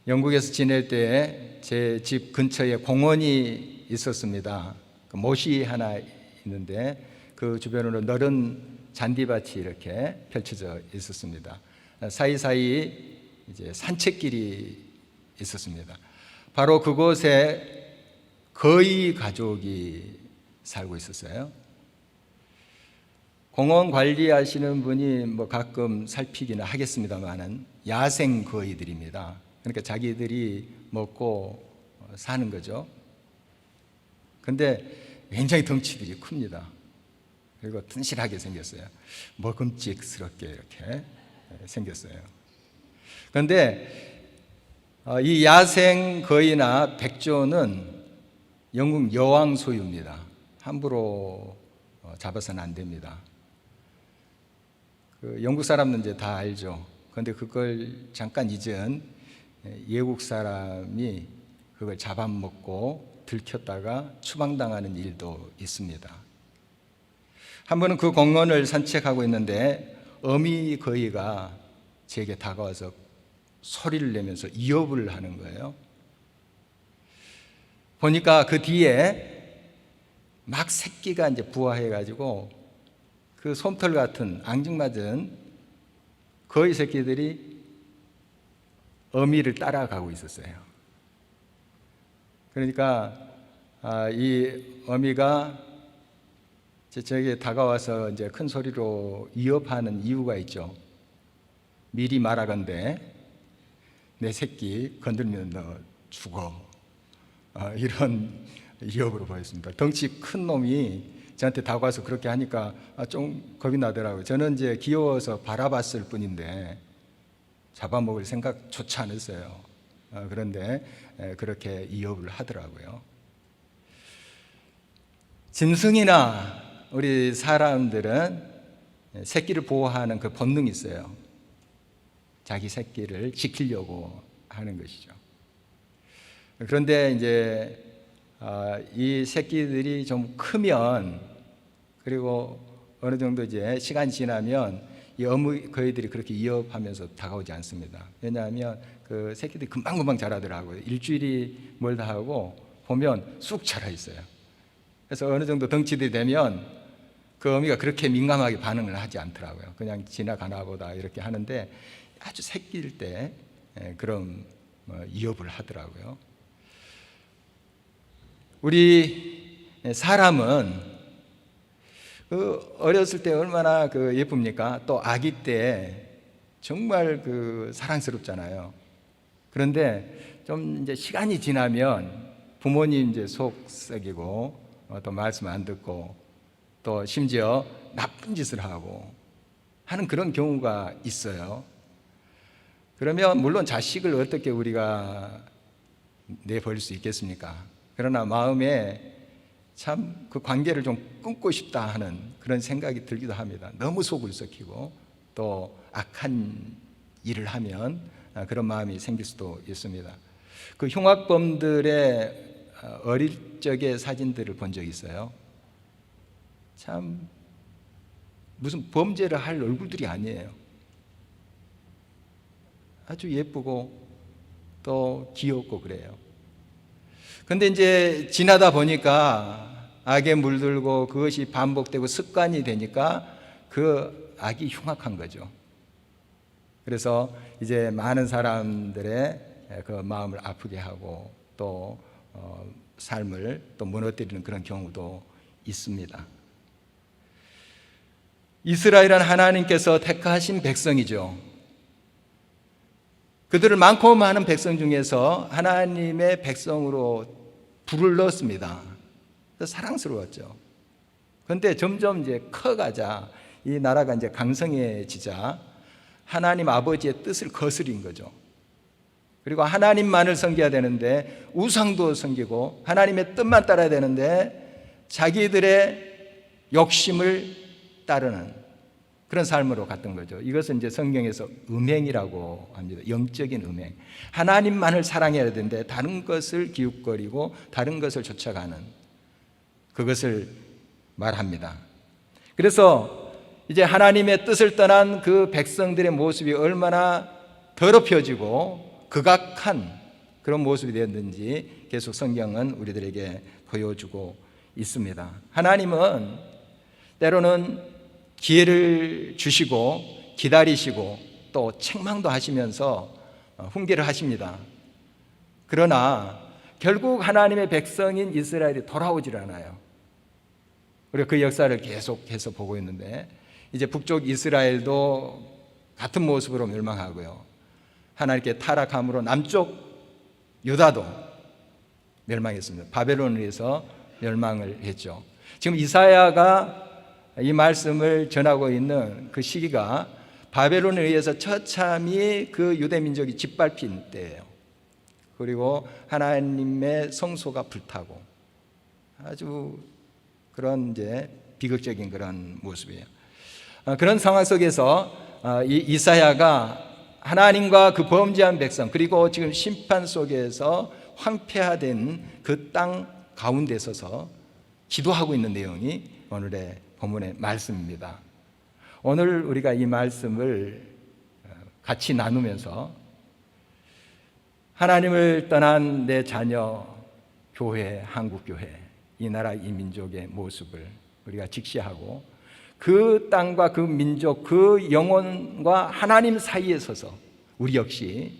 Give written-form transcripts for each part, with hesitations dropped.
영국에서 지낼 때 제 집 근처에 공원이 있었습니다. 못이 하나 있는데 그 주변으로 넓은 잔디밭이 이렇게 펼쳐져 있었습니다. 사이사이 이제 산책길이 있었습니다. 바로 그곳에 거의 가족이 살고 있었어요. 공원 관리하시는 분이 뭐 가끔 살피기는 하겠습니다만은 야생 거위들입니다. 그러니까 자기들이 먹고 사는 거죠. 근데 굉장히 덩치들이 큽니다. 그리고 튼실하게 생겼어요. 먹음직스럽게 이렇게 생겼어요. 그런데 이 야생 거위나 백조는 영국 여왕 소유입니다. 함부로 잡아서는 안 됩니다. 영국 사람은 이제 다 알죠. 그런데 그걸 잠깐 잊은 외국 사람이 그걸 잡아먹고 들켰다가 추방당하는 일도 있습니다. 한 번은 그 공원을 산책하고 있는데 어미 거위가 제게 다가와서 소리를 내면서 위협을 하는 거예요. 보니까 그 뒤에 막 새끼가 이제 부화해가지고 그 솜털 같은 앙증맞은 거위 새끼들이 어미를 따라가고 있었어요. 그러니까 이 어미가 저에게 다가와서 이제 큰 소리로 위협하는 이유가 있죠. 미리 말하건대 내 새끼 건들면 너 죽어. 이런 위협으로 보였습니다. 덩치 큰 놈이 저한테 다가와서 그렇게 하니까 좀 겁이 나더라고요. 저는 이제 귀여워서 바라봤을 뿐인데 잡아먹을 생각조차 안 했어요. 그런데 그렇게 위협을 하더라고요. 짐승이나 우리 사람들은 새끼를 보호하는 그 본능이 있어요. 자기 새끼를 지키려고 하는 것이죠. 그런데 이제 이 새끼들이 좀 크면, 그리고 어느 정도 이제 시간이 지나면 이 어미 거위들이 그렇게 위협하면서 다가오지 않습니다. 왜냐하면 그 새끼들이 금방금방 자라더라고요. 일주일이 멀다 하고 보면 쑥 자라 있어요. 그래서 어느 정도 덩치들이 되면 그 어미가 그렇게 민감하게 반응을 하지 않더라고요. 그냥 지나가나 보다 이렇게 하는데 아주 새끼일 때 그런 위협을 하더라고요. 우리 사람은 어렸을 때 얼마나 예쁩니까? 또 아기 때 정말 사랑스럽잖아요. 그런데 좀 이제 시간이 지나면 부모님 이제 속 썩이고 또 말씀 안 듣고 또 심지어 나쁜 짓을 하고 하는 그런 경우가 있어요. 그러면 물론 자식을 어떻게 우리가 내버릴 수 있겠습니까? 그러나 마음에 참 그 관계를 좀 끊고 싶다 하는 그런 생각이 들기도 합니다. 너무 속을 썩히고 또 악한 일을 하면 그런 마음이 생길 수도 있습니다. 그 흉악범들의 어릴 적의 사진들을 본 적이 있어요. 참 무슨 범죄를 할 얼굴들이 아니에요. 아주 예쁘고 또 귀엽고 그래요. 근데 이제 지나다 보니까 악에 물들고 그것이 반복되고 습관이 되니까 그 악이 흉악한 거죠. 그래서 이제 많은 사람들의 그 마음을 아프게 하고 또 삶을 또 무너뜨리는 그런 경우도 있습니다. 이스라엘은 하나님께서 택하신 백성이죠. 그들을 많고 많은 백성 중에서 하나님의 백성으로 불을 넣었습니다. 사랑스러웠죠. 그런데 점점 이제 커가자 이 나라가 이제 강성해지자 하나님 아버지의 뜻을 거스린 거죠. 그리고 하나님만을 섬겨야 되는데 우상도 섬기고 하나님의 뜻만 따라야 되는데 자기들의 욕심을 따르는 그런 삶으로 갔던 거죠. 이것은 이제 성경에서 음행이라고 합니다. 영적인 음행. 하나님만을 사랑해야 되는데 다른 것을 기웃거리고 다른 것을 쫓아가는 그것을 말합니다. 그래서 이제 하나님의 뜻을 떠난 그 백성들의 모습이 얼마나 더럽혀지고 극악한 그런 모습이 되었는지 계속 성경은 우리들에게 보여주고 있습니다. 하나님은 때로는 기회를 주시고 기다리시고 또 책망도 하시면서 훈계를 하십니다. 그러나 결국 하나님의 백성인 이스라엘이 돌아오질 않아요. 우리가 그 역사를 계속해서 보고 있는데 이제 북쪽 이스라엘도 같은 모습으로 멸망하고요. 하나님께 타락함으로 남쪽 유다도 멸망했습니다. 바벨론에 의해서 멸망을 했죠. 지금 이사야가 이 말씀을 전하고 있는 그 시기가 바벨론에 의해서 처참히 그 유대 민족이 짓밟힌 때예요. 그리고 하나님의 성소가 불타고 아주 그런 이제 비극적인 그런 모습이에요. 그런 상황 속에서 이사야가 하나님과 그 범죄한 백성 그리고 지금 심판 속에서 황폐화된 그 땅 가운데 서서 기도하고 있는 내용이 오늘의 본문의 말씀입니다. 오늘 우리가 이 말씀을 같이 나누면서 하나님을 떠난 내 자녀, 교회, 한국교회, 이 나라, 이 민족의 모습을 우리가 직시하고 그 땅과 그 민족, 그 영혼과 하나님 사이에 서서 우리 역시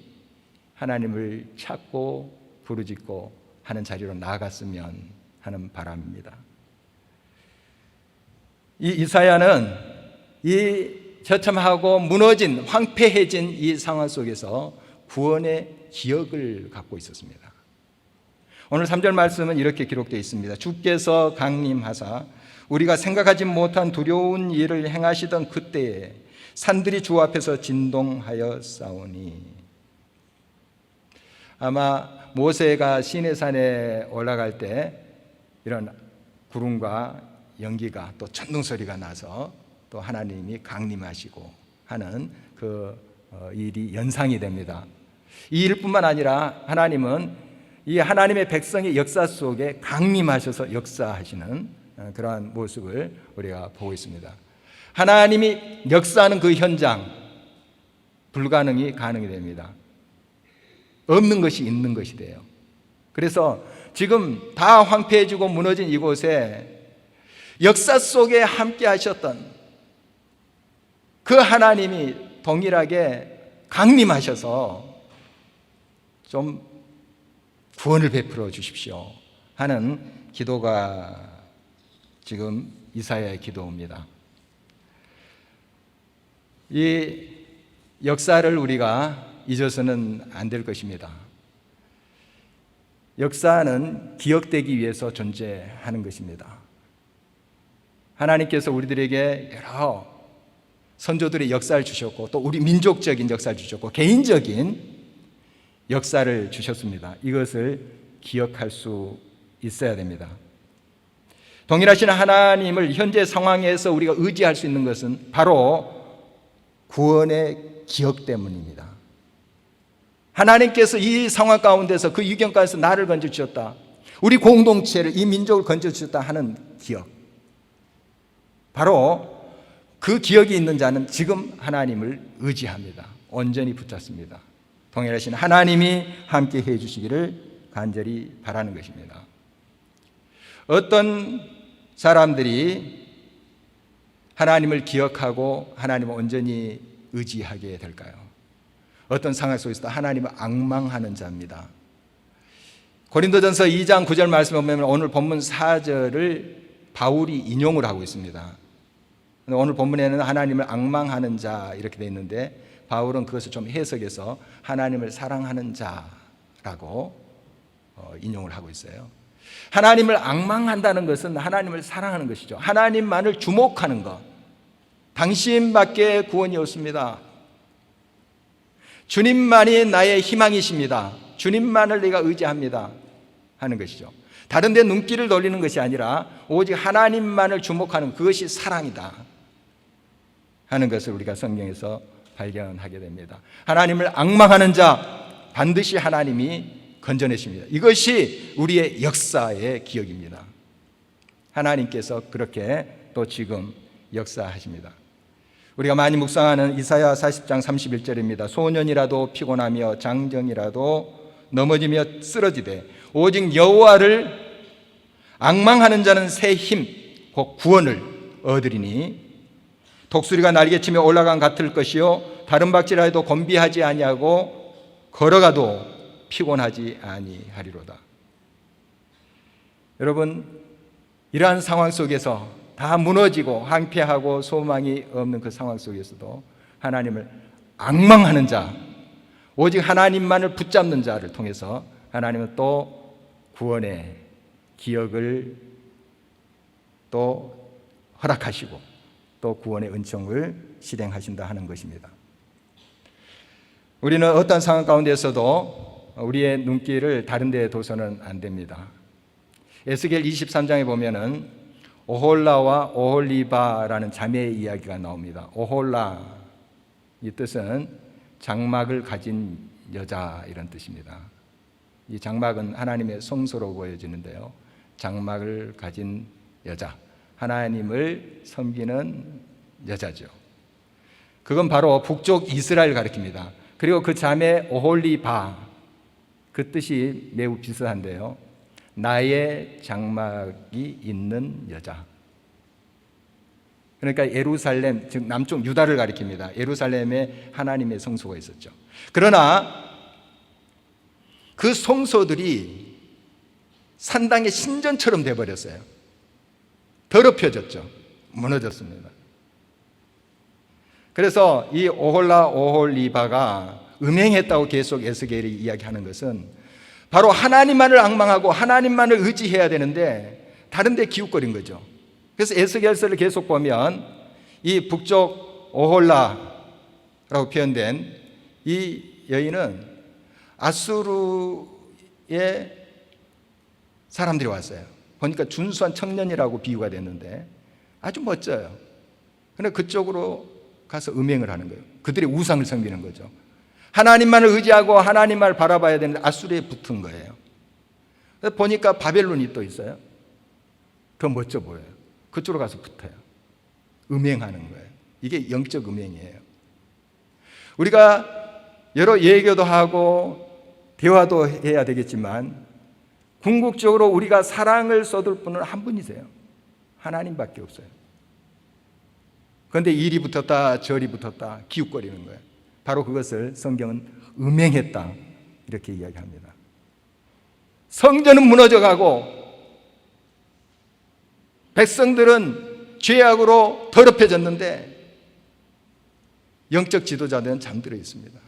하나님을 찾고 부르짖고 하는 자리로 나아갔으면 하는 바람입니다. 이 이사야는 이 처참하고 무너진 황폐해진 이 상황 속에서 구원의 기억을 갖고 있었습니다. 오늘 3절 말씀은 이렇게 기록되어 있습니다. 주께서 강림하사 우리가 생각하지 못한 두려운 일을 행하시던 그때에 산들이 주 앞에서 진동하여 싸우니. 아마 모세가 시내산에 올라갈 때 이런 구름과 연기가 또 천둥 소리가 나서 또 하나님이 강림하시고 하는 그 일이 연상이 됩니다. 이 일뿐만 아니라 하나님은 이 하나님의 백성의 역사 속에 강림하셔서 역사하시는 그러한 모습을 우리가 보고 있습니다. 하나님이 역사하는 그 현장, 불가능이 가능이 됩니다. 없는 것이 있는 것이 돼요. 그래서 지금 다 황폐해지고 무너진 이곳에 역사 속에 함께 하셨던 그 하나님이 동일하게 강림하셔서 좀 구원을 베풀어 주십시오 하는 기도가 지금 이사야의 기도입니다. 이 역사를 우리가 잊어서는 안 될 것입니다. 역사는 기억되기 위해서 존재하는 것입니다. 하나님께서 우리들에게 여러 선조들의 역사를 주셨고 또 우리 민족적인 역사를 주셨고 개인적인 역사를 주셨습니다. 이것을 기억할 수 있어야 됩니다. 동일하신 하나님을 현재 상황에서 우리가 의지할 수 있는 것은 바로 구원의 기억 때문입니다. 하나님께서 이 상황 가운데서 그 위경 가운데서 나를 건져주셨다, 우리 공동체를, 이 민족을 건져주셨다 하는 기억, 바로 그 기억이 있는 자는 지금 하나님을 의지합니다. 온전히 붙잡습니다. 동일하신 하나님이 함께 해주시기를 간절히 바라는 것입니다. 어떤 사람들이 하나님을 기억하고 하나님을 온전히 의지하게 될까요? 어떤 상황 속에서도 하나님을 앙망하는 자입니다. 고린도전서 2장 9절 말씀에 보면 오늘 본문 4절을 바울이 인용을 하고 있습니다. 오늘 본문에는 하나님을 앙망하는 자 이렇게 되어 있는데 바울은 그것을 좀 해석해서 하나님을 사랑하는 자라고 인용을 하고 있어요. 하나님을 앙망한다는 것은 하나님을 사랑하는 것이죠. 하나님만을 주목하는 것. 당신밖에 구원이 없습니다. 주님만이 나의 희망이십니다. 주님만을 내가 의지합니다 하는 것이죠. 다른 데 눈길을 돌리는 것이 아니라 오직 하나님만을 주목하는 그것이 사랑이다 하는 것을 우리가 성경에서 발견하게 됩니다. 하나님을 앙망하는 자 반드시 하나님이 건져내십니다. 이것이 우리의 역사의 기억입니다. 하나님께서 그렇게 또 지금 역사하십니다. 우리가 많이 묵상하는 이사야 40장 31절입니다. 소년이라도 피곤하며 장정이라도 넘어지며 쓰러지되 오직 여호와를 앙망하는 자는 새 힘, 곧 구원을 얻으리니 독수리가 날개치며 올라간 같을 것이요 다른 박질하여도 곤비하지 아니하고 걸어가도 피곤하지 아니하리로다. 여러분, 이러한 상황 속에서 다 무너지고 황폐하고 소망이 없는 그 상황 속에서도 하나님을 앙망하는 자, 오직 하나님만을 붙잡는 자를 통해서 하나님은 또 구원의 기억을 또 허락하시고 또 구원의 은총을 실행하신다 하는 것입니다. 우리는 어떤 상황 가운데서도 우리의 눈길을 다른 데에 둬서는 안 됩니다. 에스겔 23장에 보면은 오홀라와 오홀리바라는 자매의 이야기가 나옵니다. 오홀라, 이 뜻은 장막을 가진 여자, 이런 뜻입니다. 이 장막은 하나님의 성소로 보여지는데요, 장막을 가진 여자, 하나님을 섬기는 여자죠. 그건 바로 북쪽 이스라엘 가리킵니다. 그리고 그 자매 오홀리바, 그 뜻이 매우 비슷한데요, 나의 장막이 있는 여자. 그러니까 예루살렘, 즉 남쪽 유다를 가리킵니다. 예루살렘에 하나님의 성소가 있었죠. 그러나 그 성소들이 산당의 신전처럼 돼버렸어요. 더럽혀졌죠. 무너졌습니다. 그래서 이 오홀라 오홀리바가 음행했다고 계속 에스겔이 이야기하는 것은 바로 하나님만을 앙망하고 하나님만을 의지해야 되는데 다른 데 기웃거린 거죠. 그래서 에스겔서를 계속 보면 이 북쪽 오홀라라고 표현된 이 여인은 아수르의 사람들이 왔어요. 보니까 준수한 청년이라고 비유가 됐는데 아주 멋져요. 그런데 그쪽으로 가서 음행을 하는 거예요. 그들의 우상을 섬기는 거죠. 하나님만을 의지하고 하나님만을 바라봐야 되는데 아수르에 붙은 거예요. 그래서 보니까 바벨론이 또 있어요. 더 멋져 보여요. 그쪽으로 가서 붙어요. 음행하는 거예요. 이게 영적 음행이에요. 우리가 여러 예교도 하고 대화도 해야 되겠지만 궁극적으로 우리가 사랑을 쏟을 분은 한 분이세요. 하나님밖에 없어요. 그런데 이리 붙었다 저리 붙었다 기웃거리는 거예요. 바로 그것을 성경은 음행했다 이렇게 이야기합니다. 성전은 무너져가고 백성들은 죄악으로 더럽혀졌는데 영적 지도자들은 잠들어 있습니다.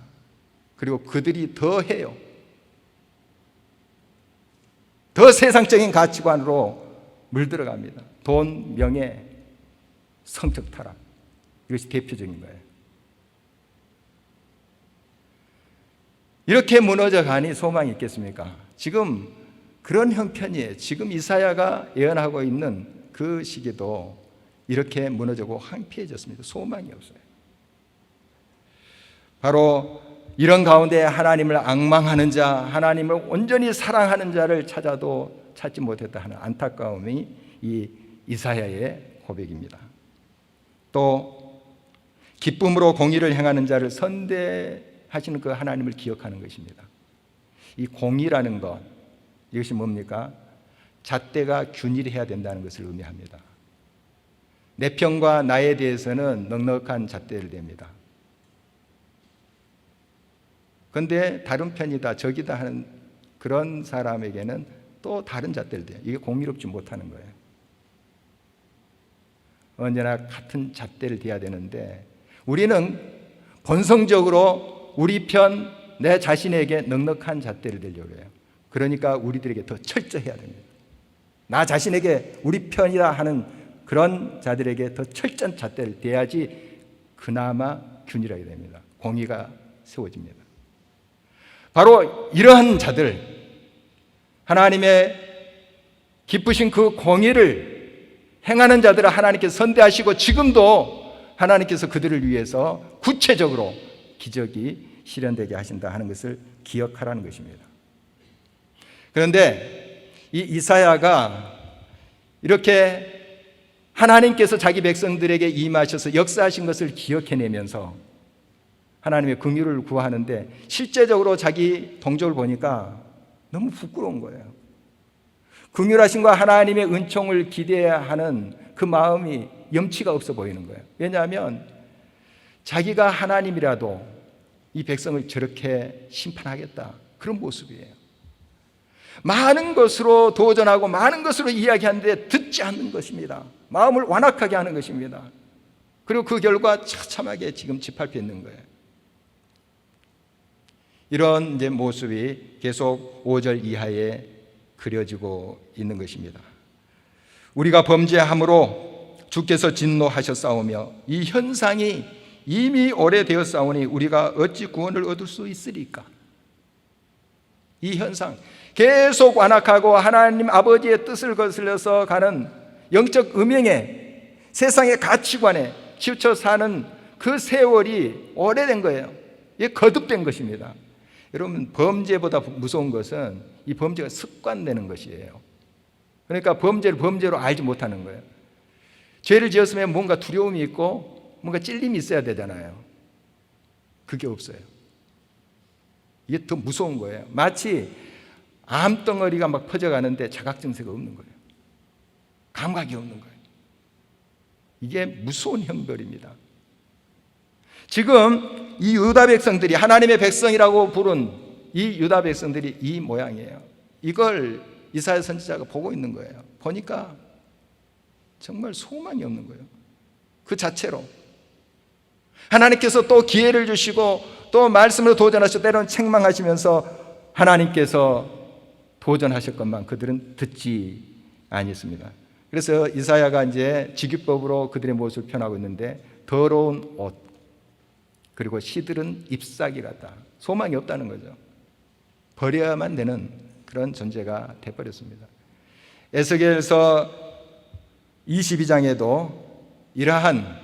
그리고 그들이 더 해요. 더 세상적인 가치관으로 물들어갑니다. 돈, 명예, 성적 타락, 이것이 대표적인 거예요. 이렇게 무너져 가니 소망이 있겠습니까? 지금 그런 형편이에요. 지금 이사야가 예언하고 있는 그 시기도 이렇게 무너지고 황폐해졌습니다. 소망이 없어요. 바로 이런 가운데 하나님을 앙망하는 자, 하나님을 온전히 사랑하는 자를 찾아도 찾지 못했다 하는 안타까움이 이 이사야의 고백입니다. 또 기쁨으로 공의를 행하는 자를 선대하시는 그 하나님을 기억하는 것입니다. 이 공의라는 것, 이것이 뭡니까? 잣대가 균일해야 된다는 것을 의미합니다. 내 편과 나에 대해서는 넉넉한 잣대를 댑니다. 그런데 다른 편이다, 적이다 하는 그런 사람에게는 또 다른 잣대를 대요. 이게 공의롭지 못하는 거예요. 언제나 같은 잣대를 대야 되는데 우리는 본성적으로 우리 편, 내 자신에게 넉넉한 잣대를 대려고 해요. 그러니까 우리들에게 더 철저해야 됩니다. 나 자신에게 우리 편이다 하는 그런 자들에게 더 철저한 잣대를 대야지 그나마 균일하게 됩니다. 공의가 세워집니다. 바로 이러한 자들, 하나님의 기쁘신 그 공의를 행하는 자들을 하나님께서 선대하시고 지금도 하나님께서 그들을 위해서 구체적으로 기적이 실현되게 하신다 하는 것을 기억하라는 것입니다. 그런데 이 이사야가 이렇게 하나님께서 자기 백성들에게 임하셔서 역사하신 것을 기억해내면서 하나님의 긍휼을 구하는데 실제적으로 자기 동족을 보니까 너무 부끄러운 거예요. 긍휼하심과 하나님의 은총을 기대하는 그 마음이 염치가 없어 보이는 거예요. 왜냐하면 자기가 하나님이라도 이 백성을 저렇게 심판하겠다, 그런 모습이에요. 많은 것으로 도전하고 많은 것으로 이야기하는데 듣지 않는 것입니다. 마음을 완악하게 하는 것입니다. 그리고 그 결과 처참하게 지금 짓밟혀 있는 거예요. 이런 이제 모습이 계속 5절 이하에 그려지고 있는 것입니다. 우리가 범죄함으로 주께서 진노하셨사오며 이 현상이 이미 오래되었사오니 우리가 어찌 구원을 얻을 수 있으리까? 이 현상, 계속 완악하고 하나님 아버지의 뜻을 거슬려서 가는 영적 음행에, 세상의 가치관에 치우쳐 사는 그 세월이 오래된 거예요. 이게 거듭된 것입니다. 여러분, 범죄보다 무서운 것은 이 범죄가 습관되는 것이에요. 그러니까 범죄를 범죄로 알지 못하는 거예요. 죄를 지었으면 뭔가 두려움이 있고 뭔가 찔림이 있어야 되잖아요. 그게 없어요. 이게 더 무서운 거예요. 마치 암덩어리가 막 퍼져가는데 자각증세가 없는 거예요. 감각이 없는 거예요. 이게 무서운 형벌입니다. 지금 이 유다 백성들이, 하나님의 백성이라고 부른 이 유다 백성들이 이 모양이에요. 이걸 이사야 선지자가 보고 있는 거예요. 보니까 정말 소망이 없는 거예요. 그 자체로 하나님께서 또 기회를 주시고 또 말씀으로 도전하시고 때로는 책망하시면서 하나님께서 도전하셨건만 그들은 듣지 아니했습니다. 그래서 이사야가 이제 직유법으로 그들의 모습을 표현하고 있는데, 더러운 옷 그리고 시들은 잎사귀 같다. 소망이 없다는 거죠. 버려야만 되는 그런 존재가 되어버렸습니다. 에스겔서 22장에도 이러한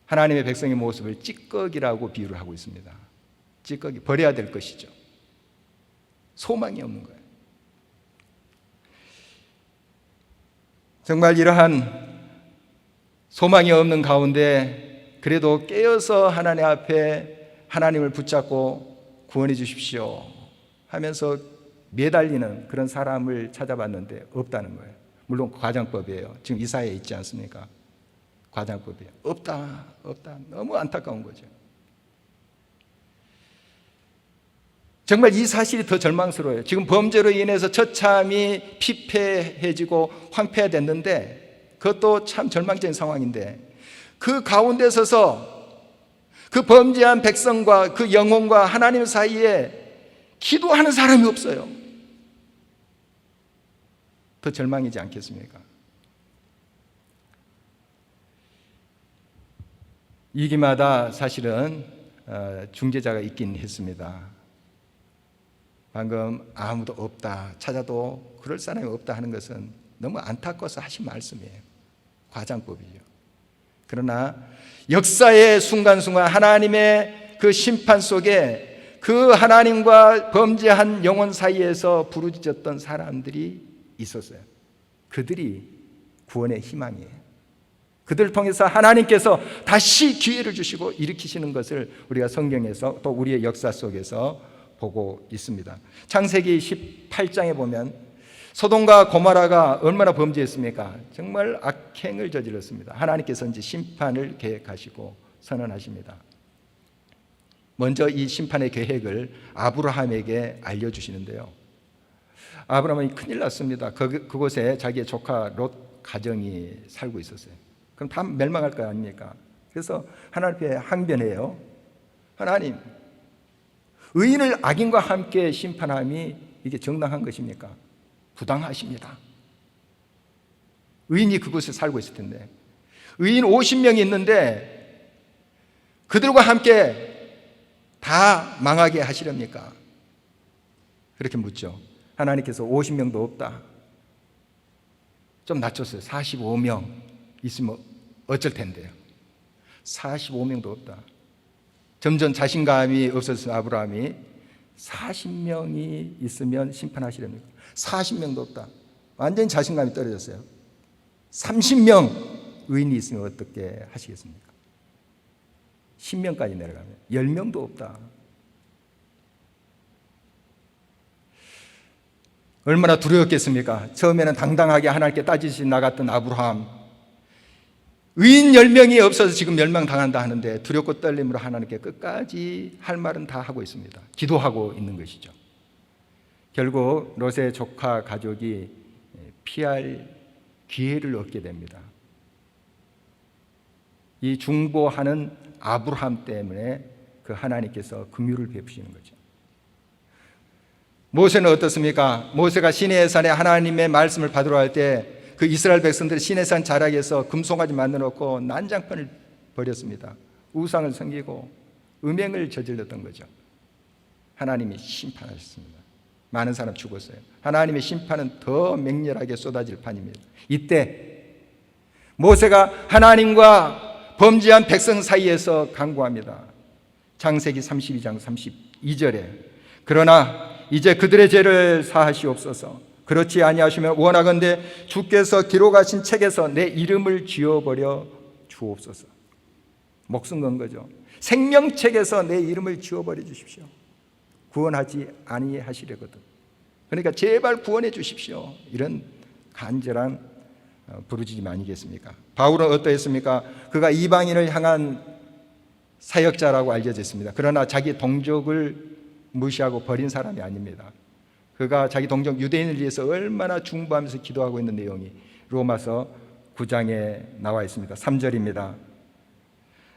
하나님의 백성의 모습을 찌꺼기라고 비유를 하고 있습니다. 찌꺼기, 버려야 될 것이죠. 소망이 없는 거예요. 정말 이러한 소망이 없는 가운데 그래도 깨어서 하나님 앞에 하나님을 붙잡고 구원해 주십시오 하면서 매달리는 그런 사람을 찾아봤는데 없다는 거예요. 물론 과장법이에요. 지금 이사야에 있지 않습니까? 과장법이에요. 없다. 너무 안타까운 거죠. 정말 이 사실이 더 절망스러워요. 지금 범죄로 인해서 처참히 피폐해지고 황폐화됐는데, 그것도 참 절망적인 상황인데, 그 가운데 서서 그 범죄한 백성과 그 영혼과 하나님 사이에 기도하는 사람이 없어요. 더 절망이지 않겠습니까? 위기마다 사실은 중재자가 있긴 했습니다. 방금 아무도 없다, 찾아도 그럴 사람이 없다 하는 것은 너무 안타까워서 하신 말씀이에요. 과장법이죠. 그러나 역사의 순간순간 하나님의 그 심판 속에 그 하나님과 범죄한 영혼 사이에서 부르짖었던 사람들이 있었어요. 그들이 구원의 희망이에요. 그들을 통해서 하나님께서 다시 기회를 주시고 일으키시는 것을 우리가 성경에서 또 우리의 역사 속에서 보고 있습니다. 창세기 18장에 보면 소돔과 고모라가 얼마나 범죄했습니까? 정말 악행을 저질렀습니다. 하나님께서 이제 심판을 계획하시고 선언하십니다. 먼저 이 심판의 계획을 아브라함에게 알려주시는데요. 아브라함이 큰일 났습니다. 그곳에 자기의 조카 롯 가정이 살고 있었어요. 그럼 다 멸망할 거 아닙니까? 그래서 하나님 앞에 항변해요. 하나님, 의인을 악인과 함께 심판함이 이게 정당한 것입니까? 부당하십니다. 의인이 그곳에 살고 있을 텐데, 의인 50명이 있는데 그들과 함께 다 망하게 하시렵니까? 그렇게 묻죠. 하나님께서 50명도 없다. 좀 낮췄어요. 45명 있으면 어쩔 텐데요. 45명도 없다. 점점 자신감이 없어서 아브라함이 40명이 있으면 심판하시렵니까? 40명도 없다. 완전히 자신감이 떨어졌어요. 30명 의인이 있으면 어떻게 하시겠습니까? 10명까지 내려가면 10명도 없다. 얼마나 두려웠겠습니까? 처음에는 당당하게 하나님께 따지시 나갔던 아브라함, 의인 10명이 없어서 지금 멸망당한다 하는데 두렵고 떨림으로 하나님께 끝까지 할 말은 다 하고 있습니다. 기도하고 있는 것이죠. 결국 롯의 조카 가족이 피할 기회를 얻게 됩니다. 이 중보하는 아브라함 때문에 그 하나님께서 긍휼을 베푸시는 거죠. 모세는 어떻습니까? 모세가 시내의 산에 하나님의 말씀을 받으러 갈 때 그 이스라엘 백성들이 시내산 자락에서 금송아지 만들어 놓고 난장판을 벌였습니다. 우상을 섬기고 음행을 저질렀던 거죠. 하나님이 심판하셨습니다. 많은 사람 죽었어요. 하나님의 심판은 더 맹렬하게 쏟아질 판입니다. 이때 모세가 하나님과 범죄한 백성 사이에서 간구합니다. 창세기 32장 32절에 그러나 이제 그들의 죄를 사하시옵소서. 그렇지 아니하시면 원하건대 주께서 기록하신 책에서 내 이름을 지워버려 주옵소서. 목숨 건 거죠. 생명책에서 내 이름을 지워버려 주십시오. 구원하지 아니하시려거든. 그러니까 제발 구원해 주십시오. 이런 간절한 부르짖음 아니겠습니까? 바울은 어떠했습니까? 그가 이방인을 향한 사역자라고 알려져 있습니다. 그러나 자기 동족을 무시하고 버린 사람이 아닙니다. 그가 자기 동족 유대인을 위해서 얼마나 중보하면서 기도하고 있는 내용이 로마서 9장에 나와 있습니다. 3절입니다.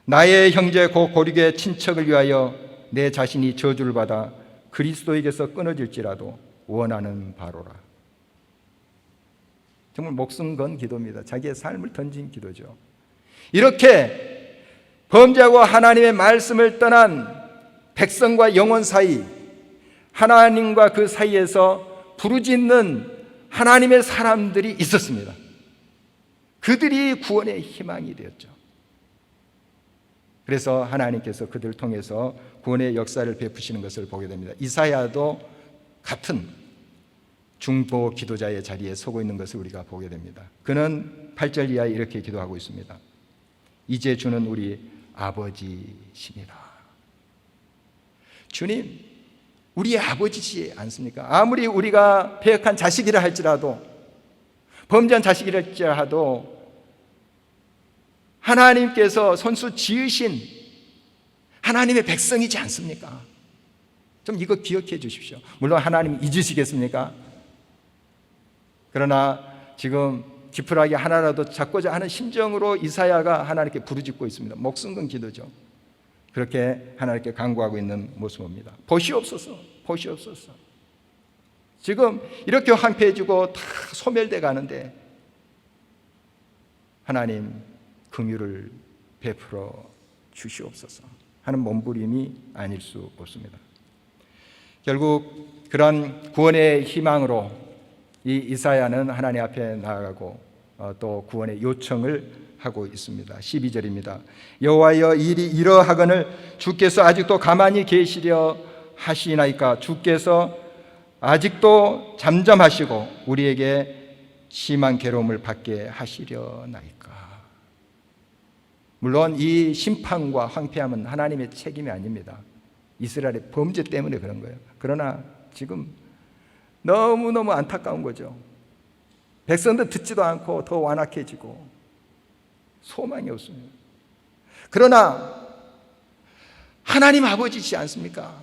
나의 형제 곧 고륙의 친척을 위하여 내 자신이 저주를 받아 그리스도에게서 끊어질지라도 원하는 바로라. 정말 목숨 건 기도입니다. 자기의 삶을 던진 기도죠. 이렇게 범죄하고 하나님의 말씀을 떠난 백성과 영혼 사이, 하나님과 그 사이에서 부르짖는 하나님의 사람들이 있었습니다. 그들이 구원의 희망이 되었죠. 그래서 하나님께서 그들을 통해서 구원의 역사를 베푸시는 것을 보게 됩니다. 이사야도 같은 중보 기도자의 자리에 서고 있는 것을 우리가 보게 됩니다. 그는 8절 이하에 이렇게 기도하고 있습니다. 이제 주는 우리 아버지시니라. 주님, 우리의 아버지지 않습니까? 아무리 우리가 패역한 자식이라 할지라도, 범죄한 자식이라 할지라도 하나님께서 손수 지으신 하나님의 백성이지 않습니까? 좀 이거 기억해 주십시오. 물론 하나님 잊으시겠습니까? 그러나 지금 지푸라기 하나라도 잡고자 하는 심정으로 이사야가 하나님께 부르짖고 있습니다. 목숨 건 기도죠. 그렇게 하나님께 간구하고 있는 모습입니다. 보시옵소서, 보시옵소서. 지금 이렇게 황폐해지고 다 소멸돼 가는데 하나님 긍휼을 베풀어 주시옵소서 하는 몸부림이 아닐 수 없습니다. 결국 그런 구원의 희망으로 이 이사야는 하나님 앞에 나아가고 또 구원의 요청을 하고 있습니다. 12절입니다. 여호와여 일이 이러하거늘 주께서 아직도 가만히 계시려 하시나이까? 주께서 아직도 잠잠하시고 우리에게 심한 괴로움을 받게 하시려나이까? 물론 이 심판과 황폐함은 하나님의 책임이 아닙니다. 이스라엘의 범죄 때문에 그런 거예요. 그러나 지금 너무너무 안타까운 거죠. 백성들 듣지도 않고 더 완악해지고 소망이 없습니다. 그러나 하나님 아버지시지 않습니까?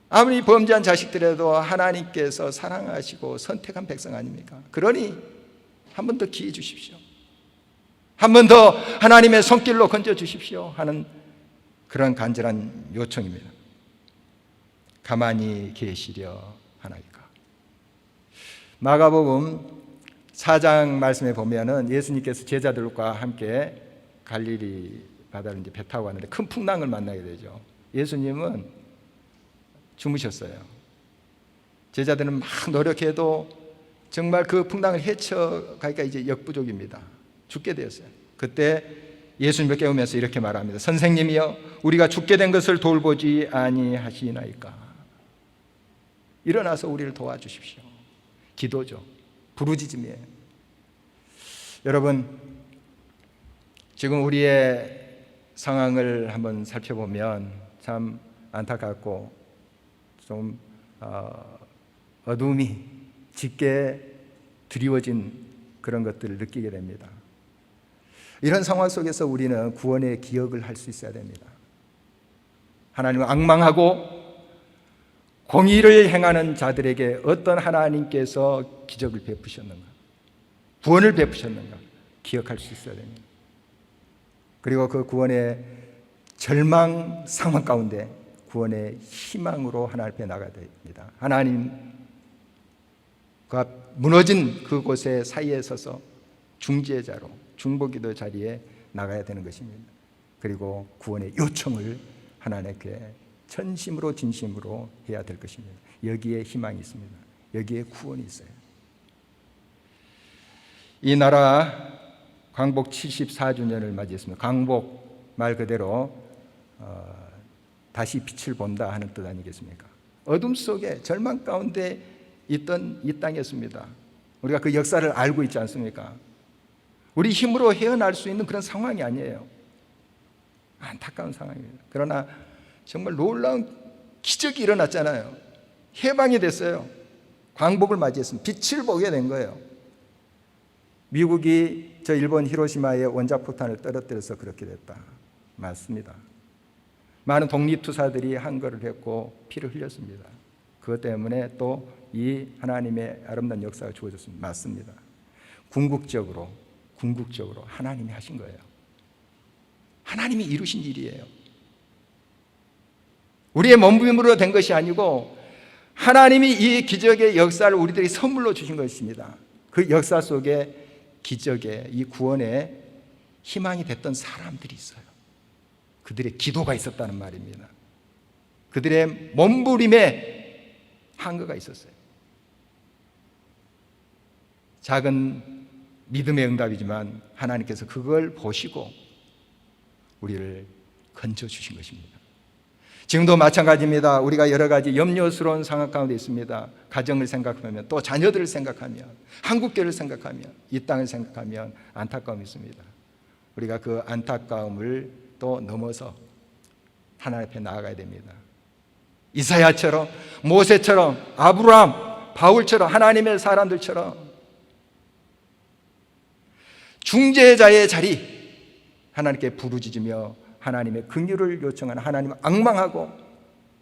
아무리 범죄한 자식들에도 하나님께서 사랑하시고 선택한 백성 아닙니까? 그러니 한 번 더 기회 주십시오. 한 번 더 하나님의 손길로 건져 주십시오 하는 그런 간절한 요청입니다. 가만히 계시려 하나이까? 마가복음 4장 말씀에 보면은 예수님께서 제자들과 함께 갈릴리 바다를 이제 배 타고 가는데 큰 풍랑을 만나게 되죠. 예수님은 주무셨어요. 제자들은 막 노력해도 정말 그 풍랑을 헤쳐가니까 이제 역부족입니다. 죽게 되었어요. 그때 예수님을 깨우면서 이렇게 말합니다. 선생님이여, 우리가 죽게 된 것을 돌보지 아니하시나이까? 일어나서 우리를 도와주십시오. 기도죠. 부르짖음이에요. 여러분, 지금 우리의 상황을 한번 살펴보면 참 안타깝고 좀 어둠이 짙게 드리워진 그런 것들을 느끼게 됩니다. 이런 상황 속에서 우리는 구원의 기억을 할 수 있어야 됩니다. 하나님을 앙망하고 공의를 행하는 자들에게 어떤 하나님께서 기적을 베푸셨는가, 구원을 베푸셨는가 기억할 수 있어야 됩니다. 그리고 그 구원의 절망 상황 가운데 구원의 희망으로 하나님 앞에 나가야 됩니다. 하나님과 무너진 그곳의 사이에 서서 중재자로 중보기도 자리에 나가야 되는 것입니다. 그리고 구원의 요청을 하나님께 전심으로 진심으로 해야 될 것입니다. 여기에 희망이 있습니다. 여기에 구원이 있어요. 이 나라 광복 74주년을 맞이했습니다. 광복 말 그대로 다시 빛을 본다 하는 뜻 아니겠습니까? 어둠 속에 절망 가운데 있던 이 땅이었습니다. 우리가 그 역사를 알고 있지 않습니까? 우리 힘으로 헤어날 수 있는 그런 상황이 아니에요. 안타까운 상황입니다. 그러나 정말 놀라운 기적이 일어났잖아요. 해방이 됐어요. 광복을 맞이했습니다. 빛을 보게 된 거예요. 미국이 저 일본 히로시마에 원자폭탄을 떨어뜨려서 그렇게 됐다. 맞습니다. 많은 독립투사들이 한거를 했고 피를 흘렸습니다. 그것 때문에 또 이 하나님의 아름다운 역사가 주어졌습니다. 맞습니다. 궁극적으로 하나님이 하신 거예요. 하나님이 이루신 일이에요. 우리의 몸부림으로 된 것이 아니고 하나님이 이 기적의 역사를 우리들이 선물로 주신 것입니다. 그 역사 속에 기적의 이 구원의 희망이 됐던 사람들이 있어요. 그들의 기도가 있었다는 말입니다. 그들의 몸부림에 한거가 있었어요. 작은 믿음의 응답이지만 하나님께서 그걸 보시고 우리를 건져주신 것입니다. 지금도 마찬가지입니다. 우리가 여러 가지 염려스러운 상황 가운데 있습니다. 가정을 생각하면, 또 자녀들을 생각하면, 한국교를 생각하면, 이 땅을 생각하면 안타까움이 있습니다. 우리가 그 안타까움을 또 넘어서 하나님 앞에 나아가야 됩니다. 이사야처럼, 모세처럼, 아브라함, 바울처럼, 하나님의 사람들처럼 중재자의 자리 하나님께 부르짖으며 하나님의 긍휼을 요청하는, 하나님을 앙망하고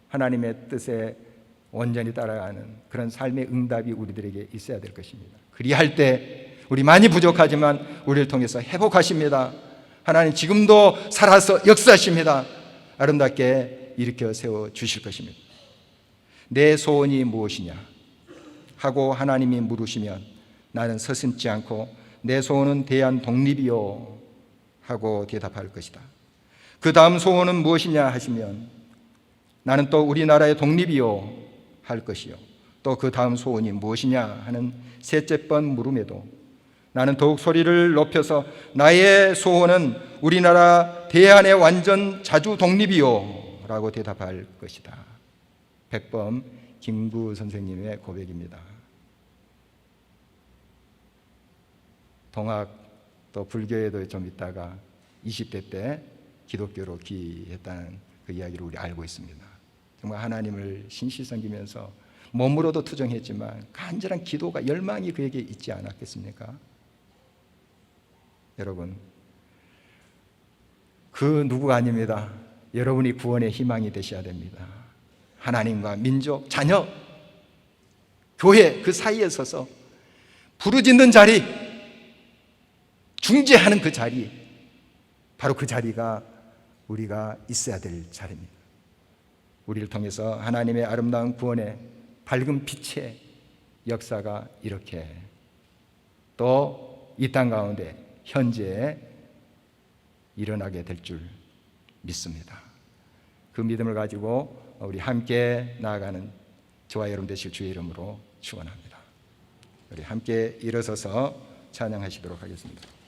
하나님의 뜻에 온전히 따라가는 그런 삶의 응답이 우리들에게 있어야 될 것입니다. 그리할 때 우리 많이 부족하지만 우리를 통해서 회복하십니다. 하나님 지금도 살아서 역사하십니다. 아름답게 일으켜 세워 주실 것입니다. 내 소원이 무엇이냐 하고 하나님이 물으시면 나는 서슴지 않고 내 소원은 대한 독립이요 하고 대답할 것이다. 그 다음 소원은 무엇이냐 하시면 나는 또 우리나라의 독립이요 할 것이요, 또 그 다음 소원이 무엇이냐 하는 셋째 번 물음에도 나는 더욱 소리를 높여서 나의 소원은 우리나라 대한의 완전 자주 독립이요 라고 대답할 것이다. 백범 김구 선생님의 고백입니다. 동학 또 불교에도 좀 있다가 20대 때 기독교로 귀했다는 그 이야기를 우리 알고 있습니다. 정말 하나님을 신실히 섬기면서 몸으로도 투정했지만 간절한 기도가, 열망이 그에게 있지 않았겠습니까? 여러분, 그 누구가 아닙니다. 여러분이 구원의 희망이 되셔야 됩니다. 하나님과 민족, 자녀, 교회 그 사이에 서서 부르짖는 자리, 중재하는 그 자리, 바로 그 자리가 우리가 있어야 될 자리입니다. 우리를 통해서 하나님의 아름다운 구원의 밝은 빛의 역사가 이렇게 또 이 땅 가운데 현재 일어나게 될 줄 믿습니다. 그 믿음을 가지고 우리 함께 나아가는 저와 여러분 되실 주의 이름으로 축원합니다. 우리 함께 일어서서 찬양하시도록 하겠습니다.